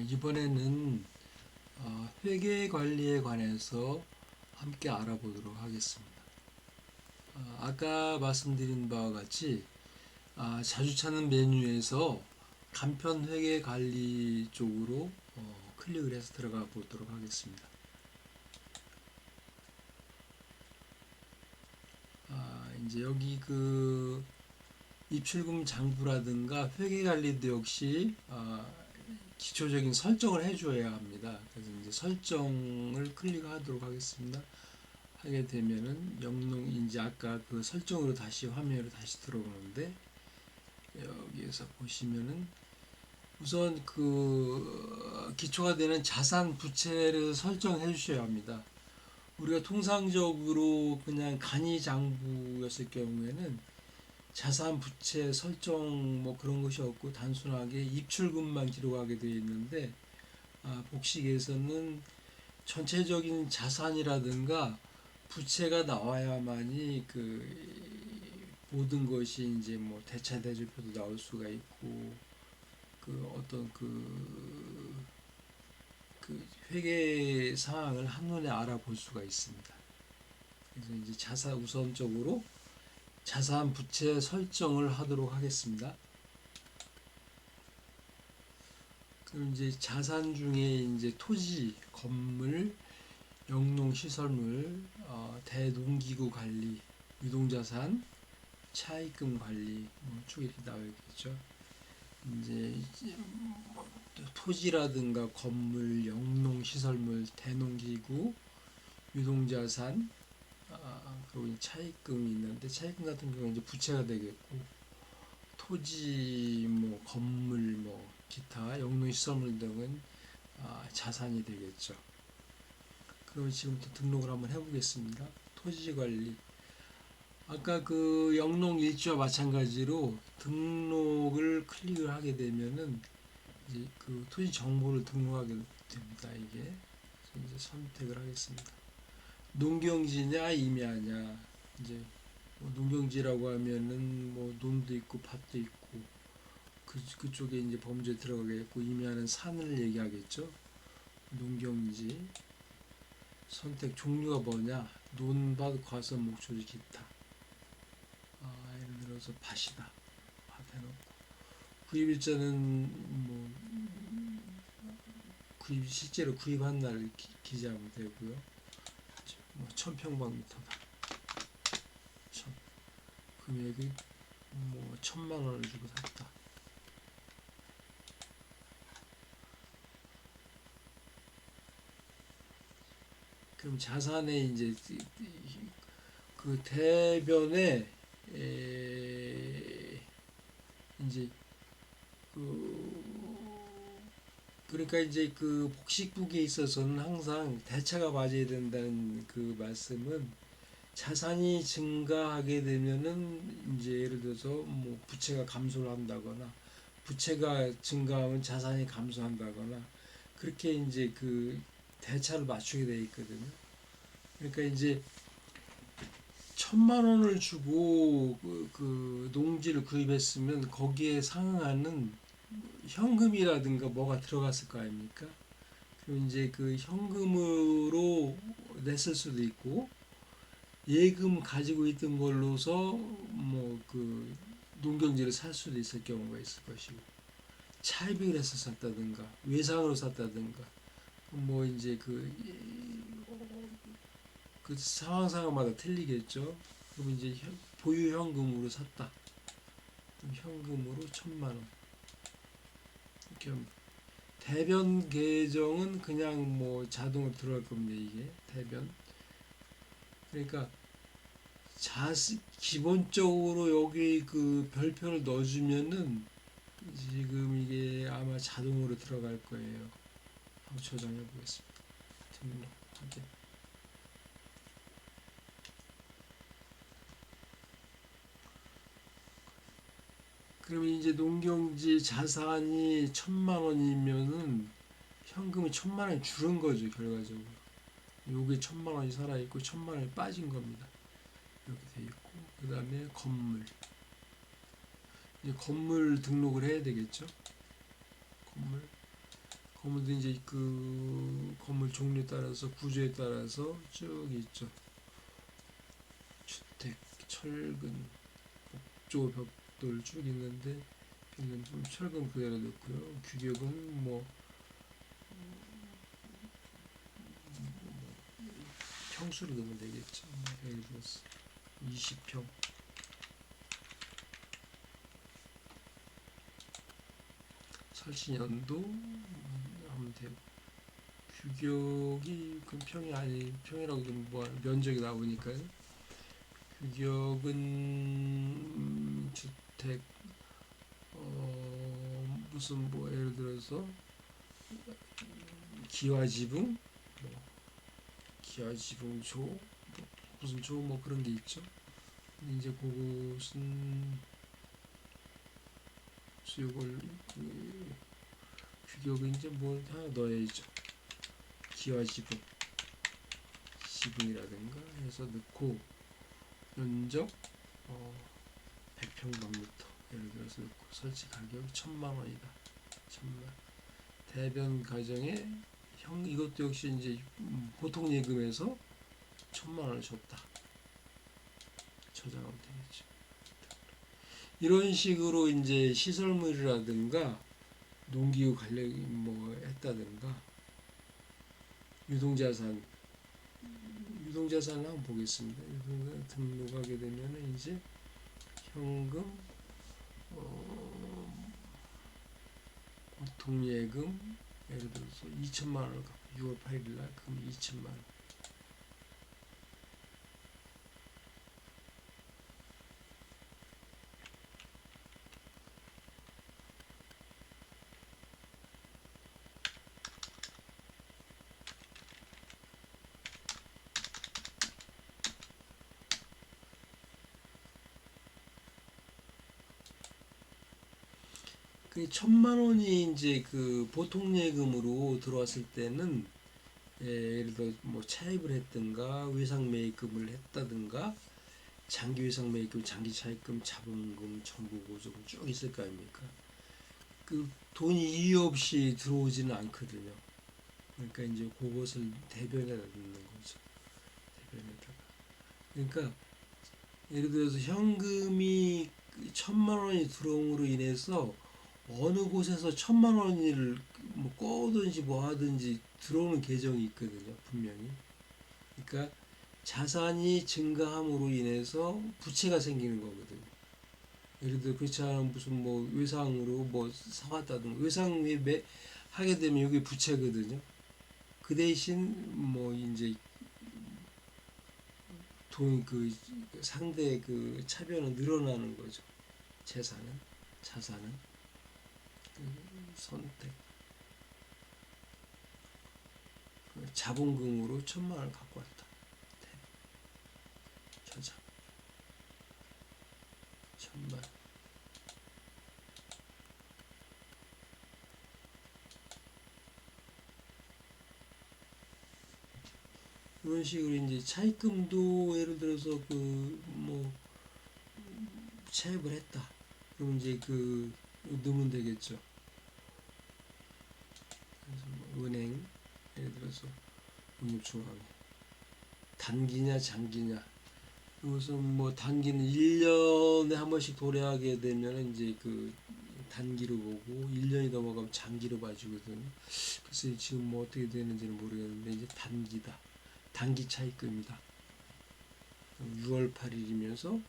이번에는 회계 관리에 관해서 함께 알아보도록 하겠습니다. 아까 말씀드린 바와 같이 자주 찾는 메뉴에서 간편 회계 관리 쪽으로 클릭을 해서 들어가 보도록 하겠습니다. 이제 여기 그 입출금 장부라든가 회계 관리도 역시 기초적인 설정을 해줘야 합니다. 그래서 이제 설정을 클릭하도록 하겠습니다. 하게 되면은 영농 이제 아까 그 설정으로 다시 화면으로 다시 들어오는데, 여기에서 보시면은 우선 그 기초가 되는 자산 부채를 설정해 주셔야 합니다. 우리가 통상적으로 그냥 간이 장부였을 경우에는 자산 부채 설정 뭐 그런 것이 없고 단순하게 입출금만 기록하게 되어 있는데, 복식에서는 전체적인 자산이라든가 부채가 나와야만이 그 모든 것이 이제 뭐 대차 대조표도 나올 수가 있고, 그 어떤 그 회계 사항을 한눈에 알아볼 수가 있습니다. 그래서 이제 자산 우선적으로 자산 부채 설정을 하도록 하겠습니다. 그럼 이제 자산 중에 이제 토지, 건물, 영농 시설물, 대농기구 관리, 유동자산, 차입금 관리 쭉 이렇게 나와 있겠죠. 이제 토지라든가 건물, 영농 시설물, 대농기구, 유동자산, 그리고 차입금이 있는데 차입금 같은 경우는 이제 부채가 되겠고, 토지, 뭐 건물, 뭐 기타 영농 시설물 등은 자산이 되겠죠. 그럼 지금부터 등록을 한번 해보겠습니다. 토지 관리. 아까 그 영농 일지와 마찬가지로 등록을 클릭을 하게 되면은 이제 그 토지 정보를 등록하게 됩니다. 이게 이제 선택을 하겠습니다. 농경지냐 임야냐. 이제 뭐 농경지라고 하면은 뭐 논도 있고 밭도 있고 그쪽에 이제 범죄에 들어가겠고, 임야는 산을 얘기하겠죠. 농경지. 선택 종류가 뭐냐? 논밭, 과수, 목초지, 기타. 예를 들어서 밭이다. 밭 해놓고 구입일자는 뭐 구입 실제로 구입한 날 기재하면 되고요. 뭐 1000평방미터다. 금액이 뭐 1000만원을 주고 샀다. 그럼 자산에 이제 그 대변에 이제 그러니까 이제 그 복식국에 있어서는 항상 대차가 맞아야 된다는 그 말씀은, 자산이 증가하게 되면은 이제 예를 들어서 뭐 부채가 감소를 한다거나, 부채가 증가하면 자산이 감소한다거나, 그렇게 이제 그 대차를 맞추게 돼 있거든요. 그러니까 이제 1000만 원을 주고 그 농지를 구입했으면 거기에 상응하는 현금이라든가 뭐가 들어갔을 거 아닙니까? 그럼 이제 그 현금으로 냈을 수도 있고, 예금 가지고 있던 걸로서 뭐 그 농경지를 살 수도 있을 경우가 있을 것이고, 차입을 해서 샀다든가 외상으로 샀다든가, 뭐 이제 그 상황마다 틀리겠죠. 그럼 이제 보유 현금으로 샀다. 그럼 현금으로 1000만 원. 이렇게 하면 대변 계정은 그냥 뭐 자동으로 들어갈 겁니다. 이게 대변. 그러니까 기본적으로 여기 그 별표를 넣어주면은 지금 이게 아마 자동으로 들어갈 거예요. 한번 저장해 보겠습니다. 등록 확인. 그러면 이제 농경지 자산이 1000만 원이면은 현금이 1000만 원이 줄은 거죠, 결과적으로. 요게 1000만 원이 살아있고 1000만 원이 빠진 겁니다. 이렇게 돼 있고, 그 다음에 건물. 이제 건물 등록을 해야 되겠죠. 건물 건물도 이제 그 건물 종류에 따라서 구조에 따라서 쭉 있죠. 주택, 철근, 복조 벽돌 쭉 있는데 여기는 좀 철근 그대로 넣고요. 규격은 뭐 평수로 넣으면 되겠죠. 예를 들어서 20평. 설치 연도 하면 되고 규격이 그 평이 아니 평이라고 뭐 면적이 나오니까요. 규격은 주택 무슨 뭐 예를 들어서 기와지붕 뭐 기와지붕 조 뭐 무슨 조 뭐 그런 게 있죠. 이제 그것은 수요걸 규격은 이제 뭐 하나 넣어야죠. 기와지붕 지붕이라든가 해서 넣고 면적 100평방미터 예를 들어서 넣고 설치 가격 1,000,000원이다. 1,000,000원. 대변 가정에 이것도 역시 이제 보통 예금에서 1,000,000원을 줬다. 저장하면 되겠죠. 이런 식으로 이제 시설물이라든가 농기후 관련 뭐 했다든가 유동자산을 한번 보겠습니다. 유동자산 등록하게 되면은 이제 현금, 보통예금 예를 들어서 2,000,000원을 갖고 6월 8일 날 그럼 2,000,000원. 그 1,000,000원이 이제 그 보통예금으로 들어왔을 때는 예를 들어 뭐 차입을 했든가 외상매입금을 했다든가 장기 외상매입금, 장기 차입금, 자본금, 정부보조금 쭉 있을 거 아닙니까? 그 돈이 이유 없이 들어오지는 않거든요. 그러니까 이제 그것을 대변에다 넣는 거죠. 대변에다가. 그러니까 예를 들어서 현금이 1,000,000원이 들어옴으로 인해서 어느 곳에서 1,000,000원을 뭐 꺼든지 뭐 하든지 들어오는 계정이 있거든요. 분명히. 그러니까 자산이 증가함으로 인해서 부채가 생기는 거거든요. 예를 들어 그렇지 않으면 무슨 뭐 외상으로 뭐 사왔다든가 외상에 하게 되면 여기 부채거든요. 그 대신 뭐 이제 돈 그 상대 그 차변은 늘어나는 거죠. 재산은 자산은 선택 자본금으로 1,000,000원을 갖고 왔다. 저장 1,000,000원. 이런 식으로 이제 차입금도 예를 들어서 그 뭐 차입을 했다. 그럼 이제 그 넣으면 되겠죠. 그래서 뭐 은행 예를 들어서 농협중앙회 단기냐 장기냐 이것은 뭐 단기는 1년에 한 번씩 도래하게 되면 이제 그 단기로 보고 1년이 넘어가면 장기로 봐주거든요. 그래서 지금 뭐 어떻게 되는지는 모르겠는데 이제 단기다. 단기 차입금이다. 6월 8일이면서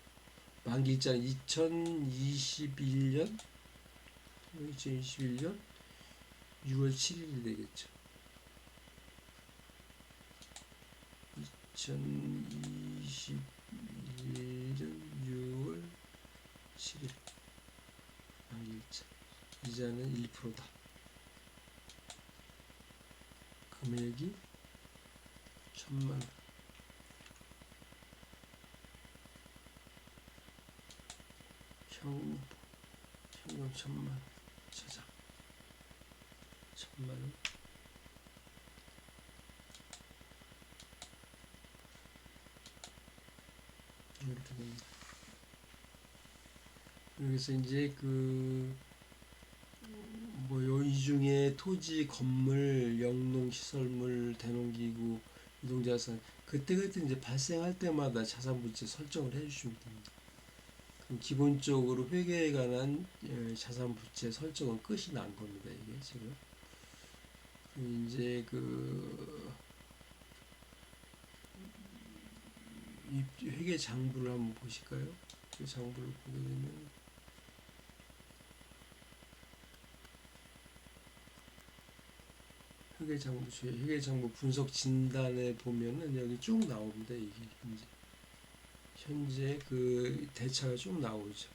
만기일자 2021년 6월 7일이 되겠죠. 2021년 6월 7일 만기일자 이자는 1%다. 금액이 1,000,000원. 현금 1,000,000원 저장 1,000,000원. 이렇게 됩니다. 여기서 이제 그 뭐 이 중에 토지, 건물, 영농, 시설물, 대농기구, 유동자산 그때그때 이제 발생할 때마다 자산부채 설정을 해주시면 됩니다. 그럼 기본적으로 회계에 관한 자산부채 설정은 끝이 난 겁니다. 이게 지금. 그럼 이제 이 회계 장부를 한번 보실까요? 그 장부를 보게 되면 회계장부 분석 진단에 보면은 여기 쭉 나옵니다. 이게 현재 그 대차가 쭉 나오죠.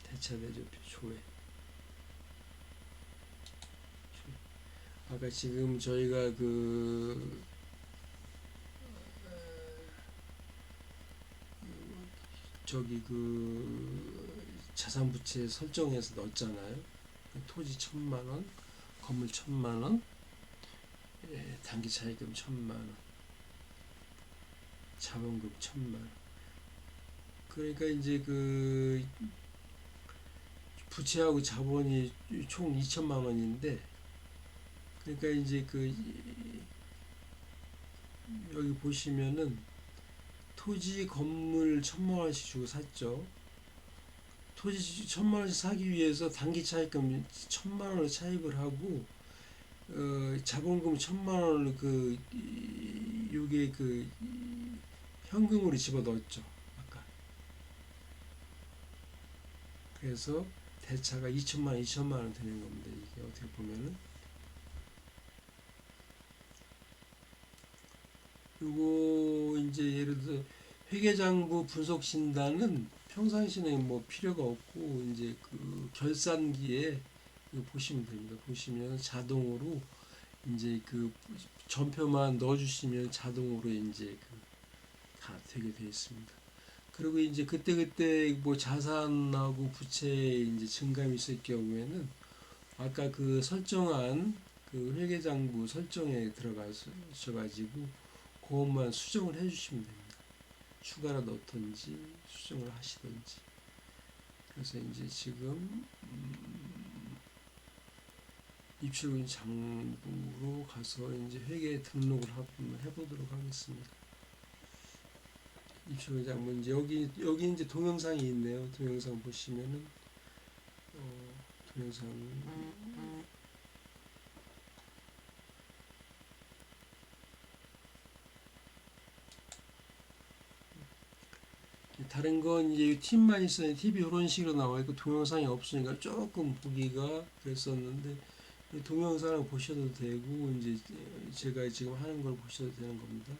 대차 대조표 조회. 아까 지금 저희가 저기 자산부채 설정해서 넣었잖아요. 토지 1,000만원, 건물 1,000만원, 단기 차익금 1,000만원, 자본금 1,000만원. 그러니까 이제 부채하고 자본이 총 2,000만원인데, 그러니까 이제 여기 보시면은 토지, 건물 1,000만원씩 주고 샀죠. 토지 1,000만원씩 사기 위해서 단기 차입금 1,000만원을 차입을 하고, 자본금 1,000만원을 요게 현금으로 집어 넣었죠. 아까. 그래서 대차가 2,000만원, 2,000만원 되는 겁니다. 이게 어떻게 보면은. 요거 이제 예를 들어 회계장부 분석 진단은 평상시에 뭐 필요가 없고 이제 결산기에 이거 보시면 됩니다. 보시면 자동으로 이제 전표만 넣어주시면 자동으로 이제 다 되게 되어 있습니다. 그리고 이제 그때그때 뭐 자산하고 부채 이제 증감이 있을 경우에는 아까 설정한 회계장부 설정에 들어가셔가지고 그것만 수정을 해주시면 됩니다. 추가로 넣던지 수정을 하시던지. 그래서 이제 지금 입출금 장부로 가서 이제 회계 등록을 한번 해보도록 하겠습니다. 입출금 장부 이제 여기 이제 동영상이 있네요. 동영상 보시면은 동영상 다른 건 이제 팁만 있어요. 팁이 이런 식으로 나와 있고 동영상이 없으니까 조금 보기가 그랬었는데 동영상을 보셔도 되고 이제 제가 지금 하는 걸 보셔도 되는 겁니다.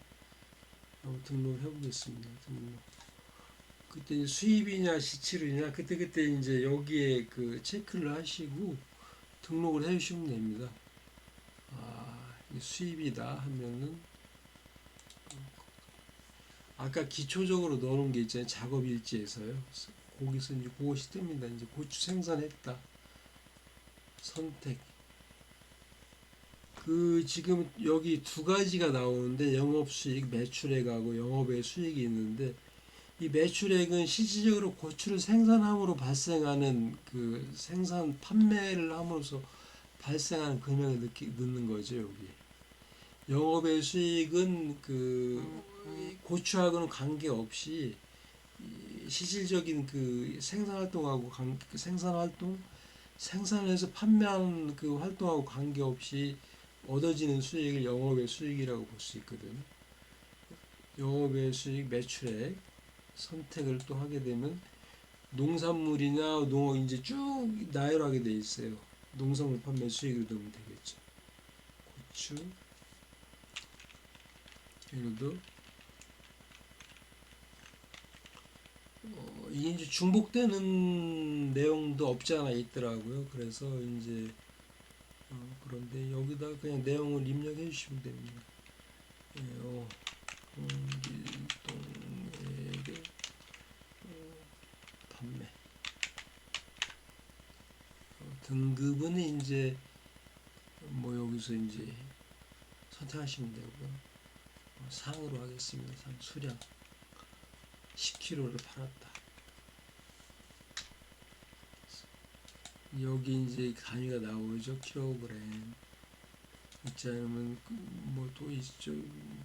한번 등록을 해보겠습니다. 등록. 그때 이제 수입이냐 지출이냐 그때 이제 여기에 체크를 하시고 등록을 해주시면 됩니다. 수입이다 하면은 아까 기초적으로 넣어놓은 게 있잖아요. 작업일지에서요. 거기서 이제 그것이 뜹니다. 이제 고추 생산했다. 선택. 지금 여기 두 가지가 나오는데 영업수익, 매출액하고 영업외 수익이 있는데 이 매출액은 실질적으로 고추를 생산함으로 발생하는 생산 판매를 함으로써 발생하는 금액을 넣는 거죠. 여기. 영업외 수익은 고추하고는 관계없이 실질적인 생산활동하고 생산해서 판매하는 활동하고 관계없이 얻어지는 수익을 영업외 수익이라고 볼 수 있거든요. 영업외 수익 매출액 선택을 또 하게 되면 농산물이나 농업 이제 쭉 나열하게 돼 있어요. 농산물 판매 수익을 넣으면 되겠죠. 고추 이것도 이게 이제 중복되는 내용도 없지 않아 있더라고요. 그래서 이제 그런데 여기다 그냥 내용을 입력해 주시면 됩니다. 홍길동에게 판매 등급은 이제 뭐 여기서 이제 선택하시면 되고요. 상으로 하겠습니다. 상 수량 10kg를 팔았다. 여기 이제 단위가 나오죠. 킬로그램. 있지 않으면 뭐 또 있죠.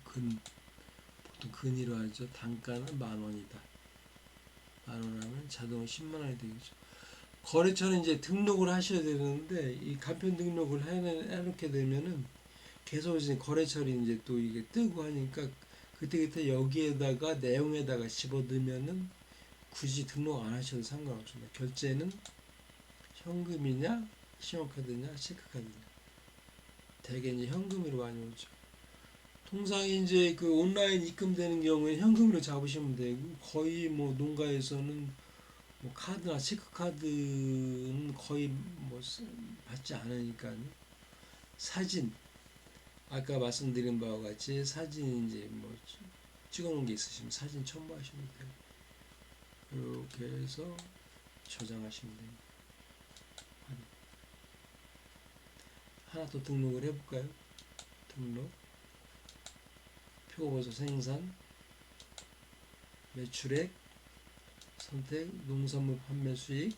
근, 보통 근위로 하죠. 단가는 10,000원이다. 10,000원 하면 자동으로 100,000원이 되겠죠. 거래처는 이제 등록을 하셔야 되는데 이 간편 등록을 해놓게 되면은 계속 이제 거래처리 이제 또 이게 뜨고 하니까 그때그때 여기에다가 내용에다가 집어넣으면은 굳이 등록 안 하셔도 상관없습니다. 결제는 현금이냐, 신용카드냐, 체크카드냐. 대개 이제 현금으로 많이 오죠. 통상 이제 그 온라인 입금되는 경우에 현금으로 잡으시면 되고 거의 뭐 농가에서는 뭐 카드나 체크카드는 거의 뭐 받지 않으니까 사진 아까 말씀드린 바와 같이 사진 이제 뭐 찍어놓은 게 있으시면 사진 첨부하시면 돼요. 이렇게 해서 저장하시면 됩니다. 하나 더 등록을 해볼까요? 등록 표고버섯 생산 매출액 선택 농산물 판매 수익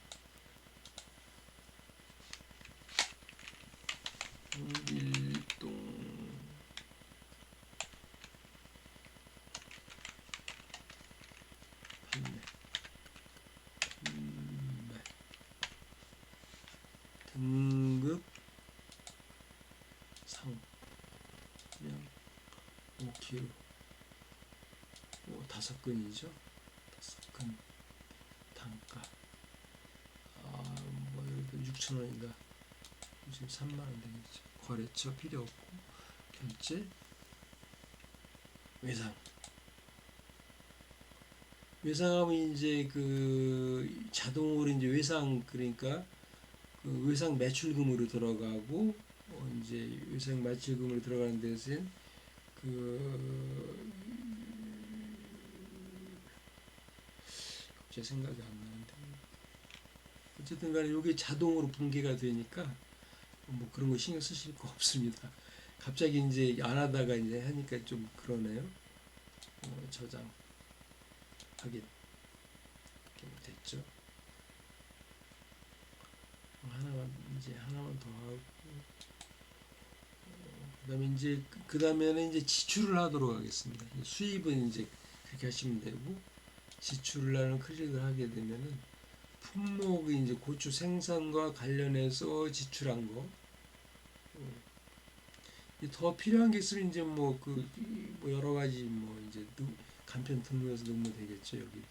일동 판매 등급 상량 5kg 5근이죠. 5근 단가 뭐 예를 들어 6,000원인가 지금 30,000원 되겠죠. 거래처 필요 없고 결제 외상하면 이제 그 자동으로 이제 외상 그러니까 그 외상 매출금으로 들어가고 이제 외상 매출금으로 들어가는 대신 그 제 생각이 안 나는데 어쨌든 간에 이게 자동으로 분개가 되니까 뭐 그런 거 신경 쓰실 거 없습니다. 갑자기 이제 안 하다가 이제 하니까 좀 그러네요. 저장 확인 됐죠. 하나만 더 하고 그다음에 이제 그다음에는 이제 지출을 하도록 하겠습니다. 수입은 이제 그렇게 하시면 되고 지출을 하는 클릭을 하게 되면은 품목이 이제 고추 생산과 관련해서 지출한 거. 더 필요한 게 있으면 이제 뭐 여러 가지 뭐 이제 간편 등록해서 넣으면 되겠죠. 여기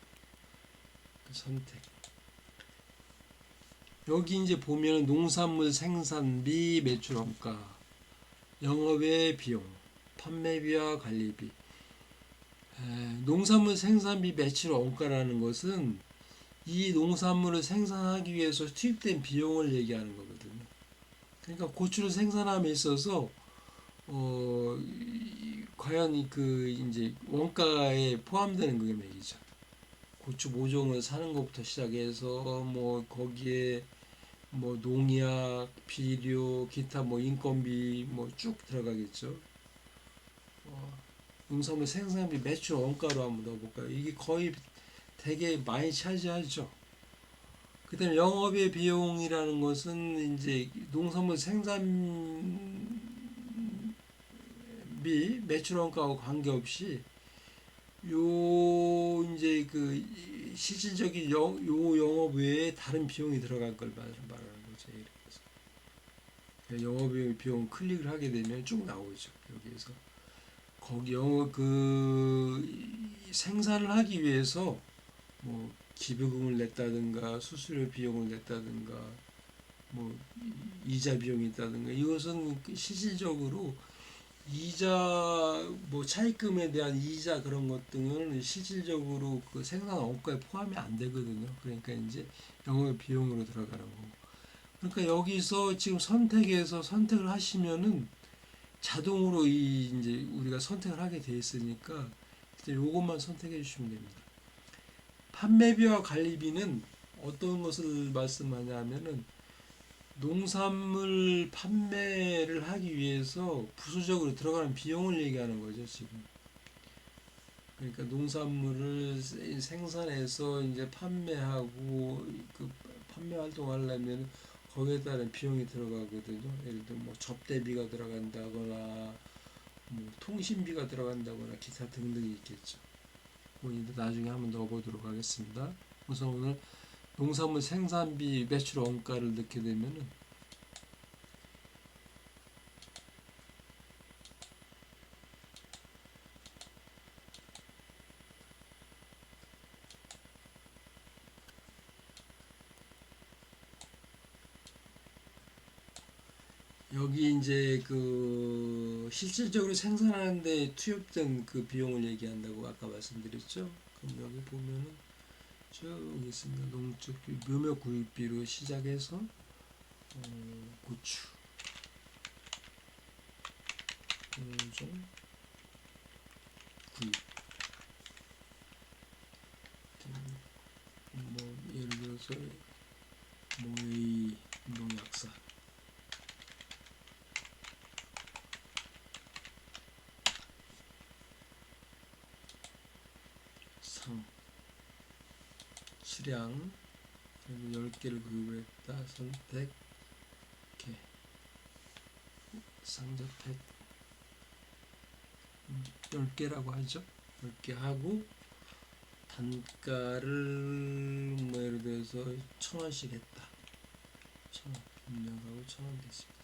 선택. 여기 이제 보면 농산물 생산비, 매출 원가, 영업의 비용, 판매비와 관리비. 농산물 생산비, 매출 원가라는 것은 이 농산물을 생산하기 위해서 투입된 비용을 얘기하는 거거든요. 그러니까 고추를 생산함에 있어서 과연 그 이제 원가에 포함되는 금액이죠. 고추 모종을 사는 것부터 시작해서 뭐 거기에 뭐 농약, 비료, 기타 뭐 인건비 뭐 쭉 들어가겠죠. 농산물 생산비 매출 원가로 한번 넣어볼까요? 이게 거의 되게 많이 차지하죠. 그다음에 영업의 비용이라는 것은 이제 농산물 생산비 매출 원가하고 관계없이 요 이제 그 실질적인 요 영업 외에 다른 비용이 들어갈 걸 말하는 거죠. 영업 비용 클릭을 하게 되면 쭉 나오죠. 여기에서 거기 영업 생산을 하기 위해서 뭐 기부금을 냈다든가 수수료 비용을 냈다든가 뭐 이자 비용이 있다든가 이것은 실질적으로 이자 뭐 차입금에 대한 이자 그런 것 등은 실질적으로 그 생산 원가에 포함이 안 되거든요. 그러니까 이제 영업 비용으로 들어가는 거고. 그러니까 여기서 지금 선택해서 선택을 하시면은 자동으로 이제 우리가 선택을 하게 돼 있으니까 이제 요것만 선택해 주시면 됩니다. 판매비와 관리비는 어떤 것을 말씀하냐면은 농산물 판매를 하기 위해서 부수적으로 들어가는 비용을 얘기하는 거죠, 지금. 그러니까 농산물을 생산해서 이제 판매하고 그 판매 활동을 하려면 거기에 따른 비용이 들어가거든요. 예를 들어 뭐 접대비가 들어간다거나 뭐 통신비가 들어간다거나 기타 등등이 있겠죠. 이도 나중에 한번 넣어보도록 하겠습니다. 우선 오늘 농산물 생산비 매출 원가를 넣게 되면은 여기 이제 그 실질적으로 생산하는데 투입된 그 비용을 얘기한다고 아까 말씀드렸죠. 그럼 여기 보면은 저기 있습니다. 농축 묘목 구입비로 시작해서 고추, 종 구입, 뭐 예를 들어서 모의 농약사, 상, 수량, 그리고 10개를 구입을 했다. 선택, 개, 상자 팩 10개라고 하죠. 10개 하고 단가를 뭐 예를 들어서 1,000원씩 했다. 1,000원 입력하고 1,000원 됐습니다.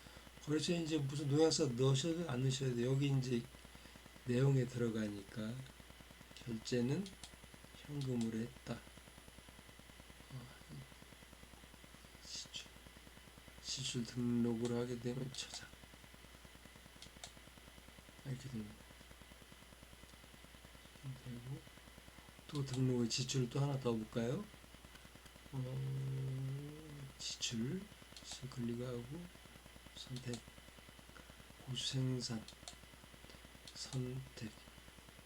거기서 이제 무슨 농약사 넣으셔도 안 넣으셔도 돼요. 여기 이제 내용에 들어가니까 결제는 현금으로 했다. 지출 등록을 하게 되면 저장 이렇게 됩니다. 되고 또 등록의 지출을 또 하나 더 볼까요? 지출 클릭하고 선택 고수 생산 선택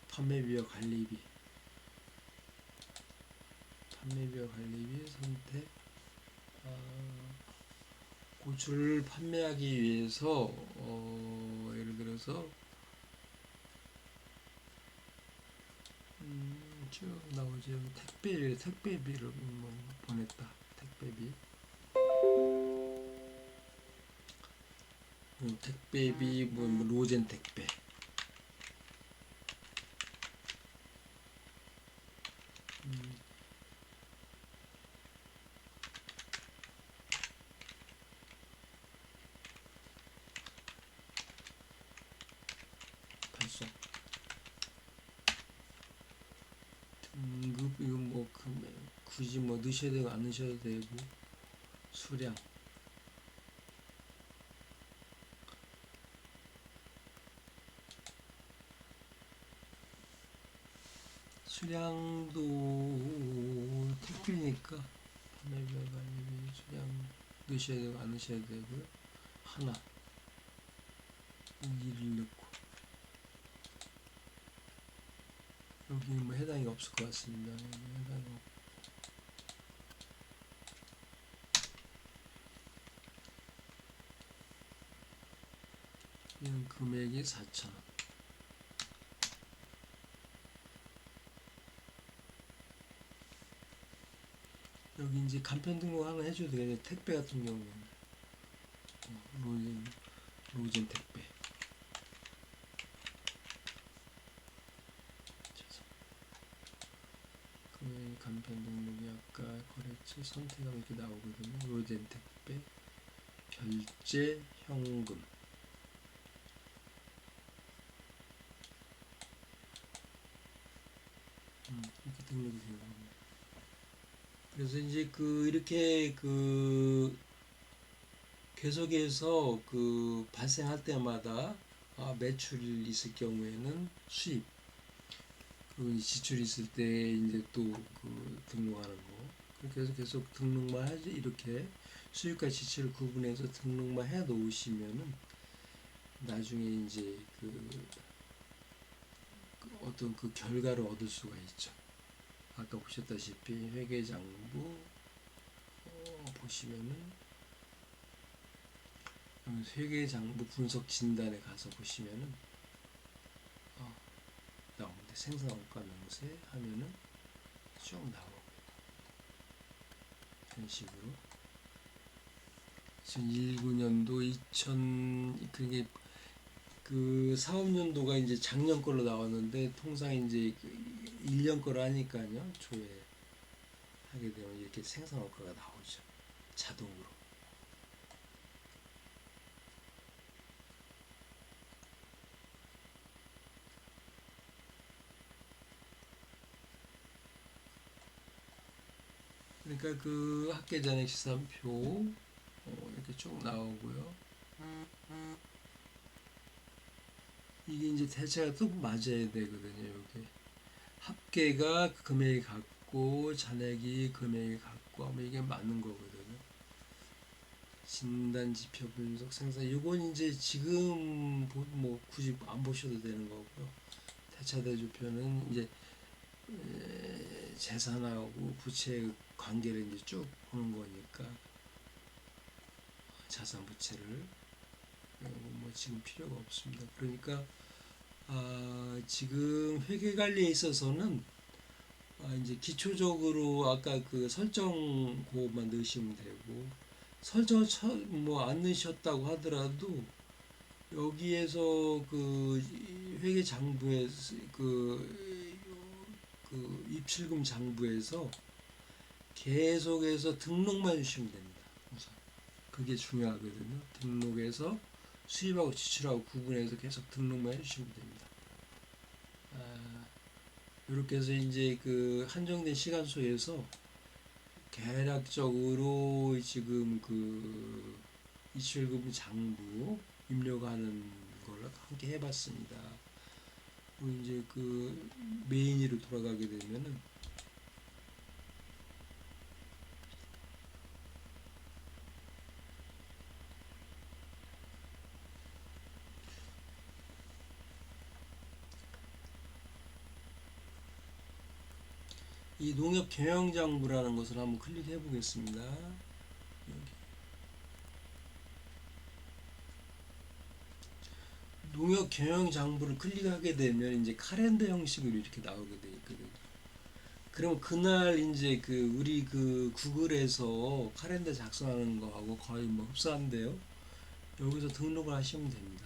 판매비와 관리비 선택 고추를 판매하기 위해서 예를 들어서 쭉 나오죠. 택배비를 보냈다. 택배비 뭐 로젠 택배 발송 등급 이건 뭐 굳이 뭐 넣으셔야 되고 안 넣으셔도 되고 수량 수량도 택배니까 판매비와 관리비 수량 넣으셔야 되고 안 넣으셔야 되고요. 하나 2를 넣고 여기 뭐 해당이 없을 것 같습니다. 해당이 없고 이런 금액이 4,000원. 여기 이제 간편 등록 하나 해줘도 되겠네. 택배 같은 경우는 로젠 택배. 금액 간편 등록이 아까 거래처 선택하면 이렇게 나오거든요. 로젠 택배 결제 현금 이렇게 등록이 되는 겁니다. 그래서 이제 이렇게 계속해서 발생할 때마다 매출이 있을 경우에는 수입, 그리고 지출이 있을 때 이제 또 등록하는 거. 그렇게 해서 계속 등록만 하지, 이렇게 수입과 지출을 구분해서 등록만 해 놓으시면은 나중에 이제 어떤 결과를 얻을 수가 있죠. 아까 보셨다시피 회계장부 보시면은 회계장부 분석 진단에 가서 보시면은 나오는데 생산원가 명세 하면은 쭉 나오고 이런 식으로 2019년도 2000 그게 그 사업연도가 이제 작년 걸로 나왔는데 통상 이제 1년 거로 하니까요. 조회 하게 되면 이렇게 생산 원가가 나오죠. 자동으로. 그러니까 그 학계전액 시산표 이렇게 쭉 나오고요. 이게 이제 대체가 또 맞아야 되거든요. 이게 합계가 금액이 같고 잔액이 금액이 같고 하면 이게 맞는 거거든요. 진단 지표 분석 생산 이건 이제 지금 뭐 굳이 안 보셔도 되는 거고요. 대차 대조표는 이제 재산하고 부채의 관계를 이제 쭉 보는 거니까 자산 부채를 뭐 지금 필요가 없습니다. 그러니까 지금 회계 관리에 있어서는 이제 기초적으로 아까 그 설정 그것만 넣으시면 되고 설정 뭐안 넣으셨다고 하더라도 여기에서 그 회계 장부에 그 입출금 장부에서 계속해서 등록만 해주시면 됩니다. 우선 그게 중요하거든요. 등록해서 수입하고 지출하고 구분해서 계속 등록만 해주시면 됩니다. 이렇게 해서 이제 그 한정된 시간소에서 대략적으로 지금 그 이출금 장부 입력하는 걸 함께 해봤습니다. 그리고 이제 그 메인으로 돌아가게 되면은 이 농협 경영장부라는 것을 한번 클릭해 보겠습니다. 여기 농협 경영장부를 클릭하게 되면 이제 카렌더 형식으로 이렇게 나오게 돼 있거든요. 그럼 그날 이제 그 우리 그 구글에서 카렌더 작성하는 거하고 거의 뭐 흡사한데요. 여기서 등록을 하시면 됩니다.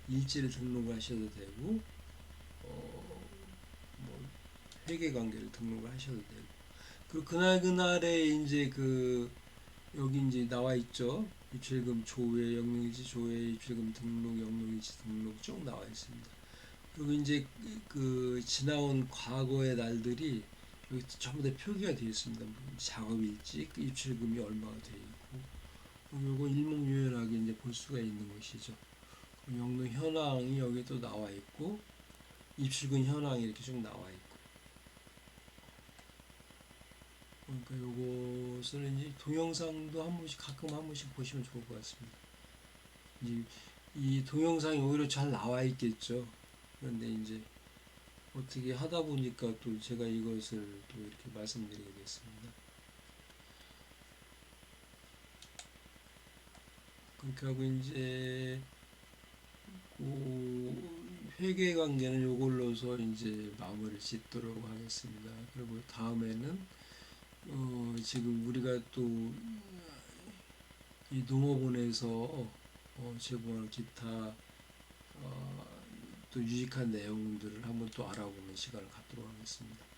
일지를 등록을 하셔도 되고, 뭐 회계 관계를 등록을 하셔도 되고, 그리고 그날 그날에 이제 그 여기 이제 나와 있죠. 입출금 조회, 영농일지 조회, 입출금 등록, 영농일지 등록 쭉 나와 있습니다. 그리고 이제 그 지나온 과거의 날들이 여기 전부 다 표기가 되어 있습니다. 작업일지, 입출금이 얼마가 되어 있고, 요거 일목요연하게 이제 볼 수가 있는 것이죠. 영농 현황이 여기 또 나와 있고, 입출금 현황이 이렇게 쭉 나와 있고. 그러니까 요것을 이제 동영상도 한 번씩 가끔 한 번씩 보시면 좋을 것 같습니다. 이제 이 동영상이 오히려 잘 나와 있겠죠. 그런데 이제 어떻게 하다 보니까 또 제가 이것을 또 이렇게 말씀드리게 됐습니다. 그렇게 하고 이제 그 회계 관계는 요걸로서 이제 마무리 짓도록 하겠습니다. 그리고 다음에는 지금 우리가 또 이 농업원에서 제공하는 기타 또 유익한 내용들을 한번 또 알아보는 시간을 갖도록 하겠습니다.